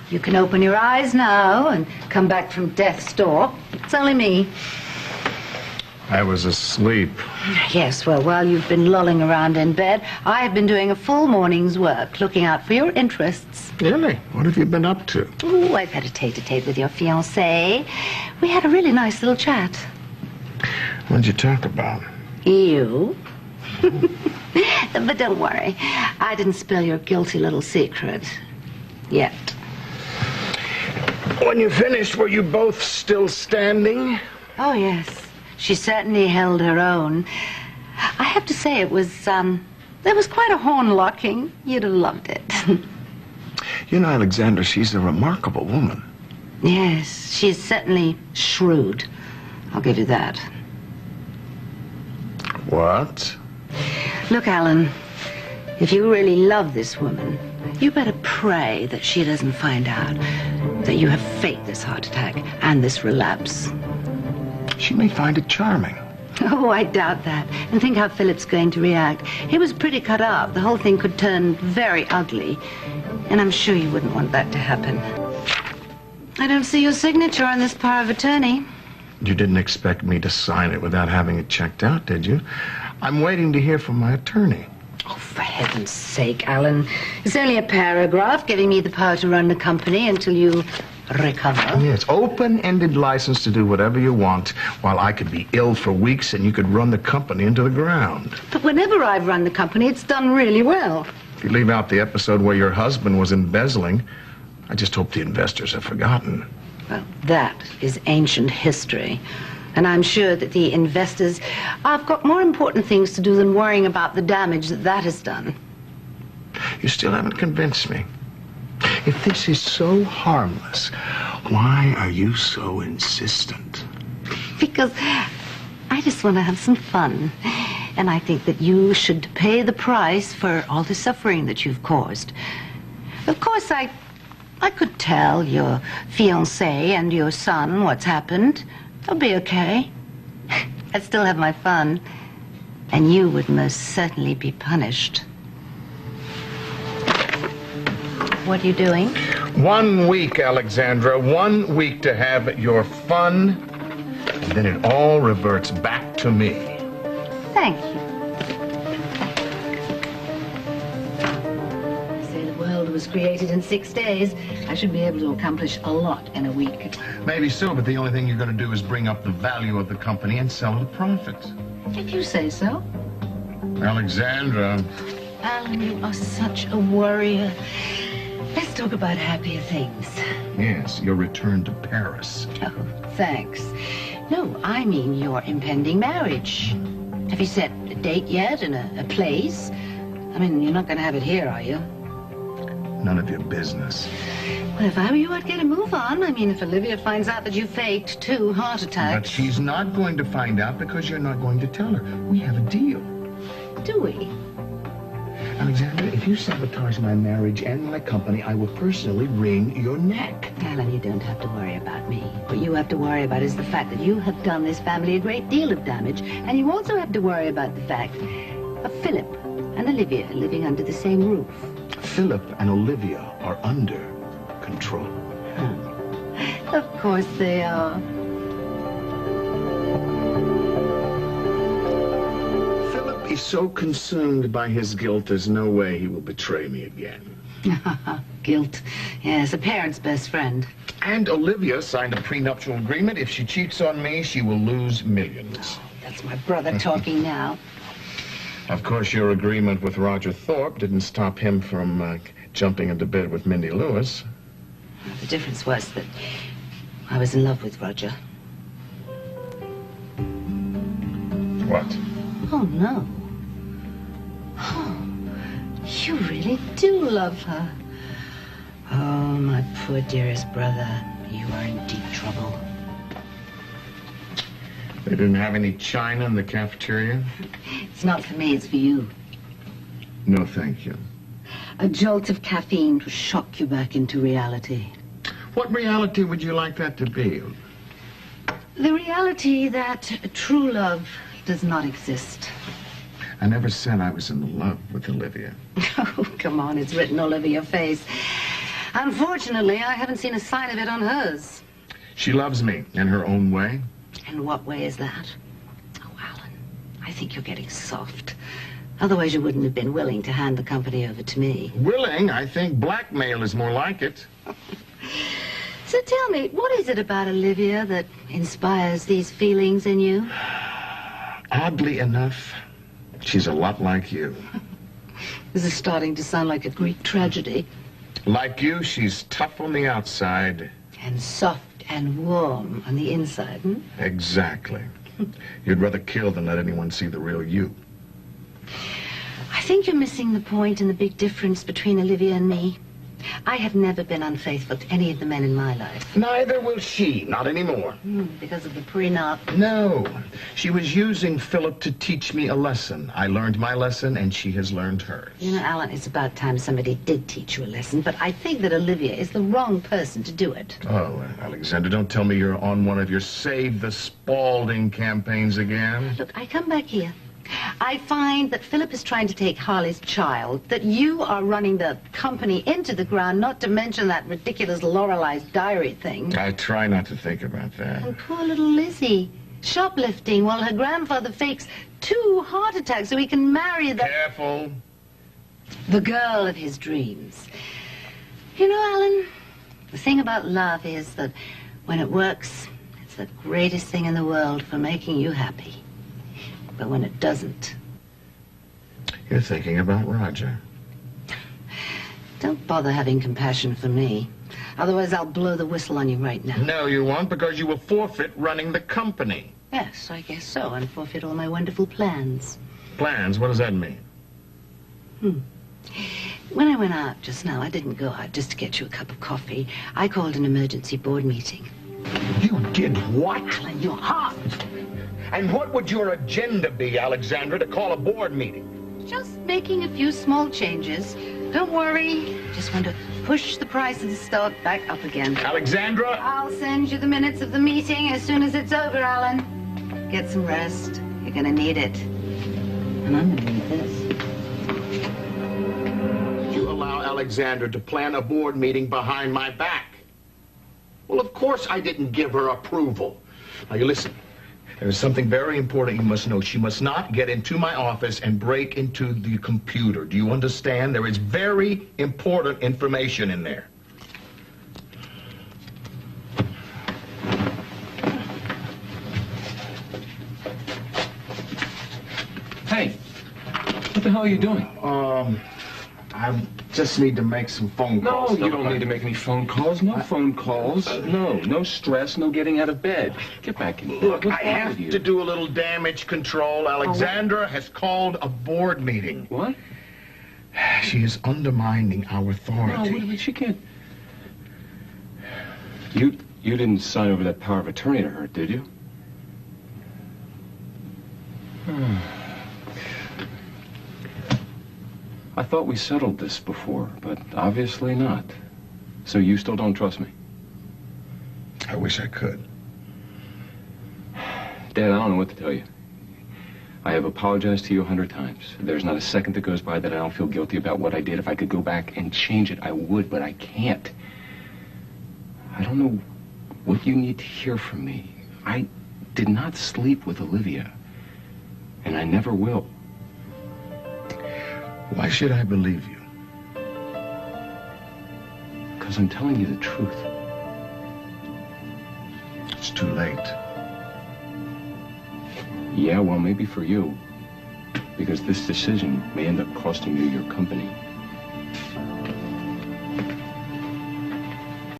You can open your eyes now and come back from death's door. It's only me. I was asleep. Yes, well, while you've been lolling around in bed, I have been doing a full morning's work, looking out for your interests. Really? What have you been up to? Oh, I've had a tete-a-tete with your fiancé. We had a really nice little chat. What'd you talk about? You. But don't worry. I didn't spill your guilty little secret. Yet. When you finished, were you both still standing? Oh, yes. She certainly held her own. I have to say it was, there was quite a horn locking. You'd have loved it. You know, Alexandra, she's a remarkable woman. Yes, she's certainly shrewd. I'll give you that. What? Look, Alan, if you really love this woman, you better pray that she doesn't find out that you have faked this heart attack and this relapse. She may find it charming. Oh, I doubt that. And think how Phillip's going to react. He was pretty cut up. The whole thing could turn very ugly. And I'm sure you wouldn't want that to happen. I don't see your signature on this power of attorney. You didn't expect me to sign it without having it checked out, did you? I'm waiting to hear from my attorney. Oh, for heaven's sake, Alan. It's only a paragraph giving me the power to run the company until you recover. Yes, open-ended license to do whatever you want, while I could be ill for weeks and you could run the company into the ground. But whenever I've run the company, it's done really well. If you leave out the episode where your husband was embezzling, I just hope the investors have forgotten. Well, that is ancient history. And I'm sure that the investors have got more important things to do than worrying about the damage that has done. You still haven't convinced me. If this is so harmless, why are you so insistent? Because I just want to have some fun. And I think that you should pay the price for all the suffering that you've caused. Of course, I could tell your fiancé and your son what's happened. They'll be okay. I'd still have my fun. And you would most certainly be punished. What are you doing? 1 week, Alexandra. 1 week to have your fun. And then it all reverts back to me. Thank you. They say the world was created in 6 days. I should be able to accomplish a lot in a week. Maybe so, but the only thing you're going to do is bring up the value of the company and sell it at a profit. If you say so. Alexandra. Alan, you are such a worrier. Let's talk about happier things. Yes, your return to Paris. Oh, thanks. No, I mean your impending marriage. Have you set a date yet and a place? I mean, you're not going to have it here, are you? None of your business. Well, if I were you, I'd get a move on. I mean, if Olivia finds out that you faked 2 heart attacks. But she's not going to find out because you're not going to tell her. We have a deal. Do we? Alexandra, if you sabotage my marriage and my company, I will personally wring your neck. Alan, you don't have to worry about me. What you have to worry about is the fact that you have done this family a great deal of damage. And you also have to worry about the fact of Phillip and Olivia living under the same roof. Phillip and Olivia are under control. Of course they are. Phillip is so consumed by his guilt, there's no way he will betray me again. Guilt. Yes, a parent's best friend. And Olivia signed a prenuptial agreement. If she cheats on me, she will lose millions. That's my brother talking now. Of course, your agreement with Roger Thorpe didn't stop him from jumping into bed with Mindy Lewis. The difference was that I was in love with Roger. What? Oh, no. Oh, you really do love her. Oh, my poor dearest brother, you are in deep trouble. They didn't have any china in the cafeteria? It's not for me, it's for you. No, thank you. A jolt of caffeine to shock you back into reality. What reality would you like that to be? The reality that true love does not exist. I never said I was in love with Olivia. Oh, come on, it's written all over your face. Unfortunately, I haven't seen a sign of it on hers. She loves me in her own way. And what way is that? Oh, Alan, I think you're getting soft. Otherwise, you wouldn't have been willing to hand the company over to me. Willing? I think blackmail is more like it. So tell me, what is it about Olivia that inspires these feelings in you? Oddly enough, she's a lot like you. This is starting to sound like a Greek tragedy. Like you, she's tough on the outside. And soft and warm on the inside, hmm? Exactly. You'd rather kill than let anyone see the real you. I think you're missing the point and the big difference between Olivia and me. I have never been unfaithful to any of the men in my life. Neither will she, not anymore. Because of the prenup. No. She was using Phillip to teach me a lesson. I learned my lesson, and she has learned hers. You know, Alan, it's about time somebody did teach you a lesson, but I think that Olivia is the wrong person to do it. Oh, Alexandra, don't tell me you're on one of your Save the Spaulding campaigns again. Look, I come back here. I find that Phillip is trying to take Harley's child, that you are running the company into the ground, not to mention that ridiculous Lorelai's diary thing. I try not to think about that. And poor little Lizzie, shoplifting while her grandfather fakes 2 heart attacks so he can marry Careful. the girl of his dreams. You know, Alan, the thing about love is that when it works, it's the greatest thing in the world for making you happy. But when it doesn't... You're thinking about Roger. Don't bother having compassion for me. Otherwise, I'll blow the whistle on you right now. No, you won't, because you will forfeit running the company. Yes, I guess so, and forfeit all my wonderful plans. Plans? What does that mean? When I went out just now, I didn't go out just to get you a cup of coffee. I called an emergency board meeting. You did what? Alan, you're hot. And what would your agenda be, Alexandra, to call a board meeting? Just making a few small changes. Don't worry. Just want to push the price of the stock back up again. Alexandra? I'll send you the minutes of the meeting as soon as it's over, Alan. Get some rest. You're gonna need it. And I'm gonna need this. You allow Alexandra to plan a board meeting behind my back. Well, of course I didn't give her approval. Now, you listen. There is something very important you must know. She must not get into my office and break into the computer. Do you understand? There is very important information in there. Hey, what the hell are you doing? I just need to make some phone calls. No, you don't need to make any phone calls. No phone calls. No stress, no getting out of bed. Get back in bed. Look, What's I wrong have with you? to do a little damage control. Alexandra has called a board meeting. What? She is undermining our No, authority. wait a minute, she can't. You didn't sign over that power of attorney to her, did you? I thought we settled this before, but obviously not. So you still don't trust me? I wish I could. Dad, I don't know what to tell you. I have apologized to you 100 times. There's not a second that goes by that I don't feel guilty about what I did. If I could go back and change it, I would, but I can't. I don't know what you need to hear from me. I did not sleep with Olivia, and I never will. Why should I believe you? Because I'm telling you the truth. It's too late. Yeah, well, maybe for you. Because this decision may end up costing you your company.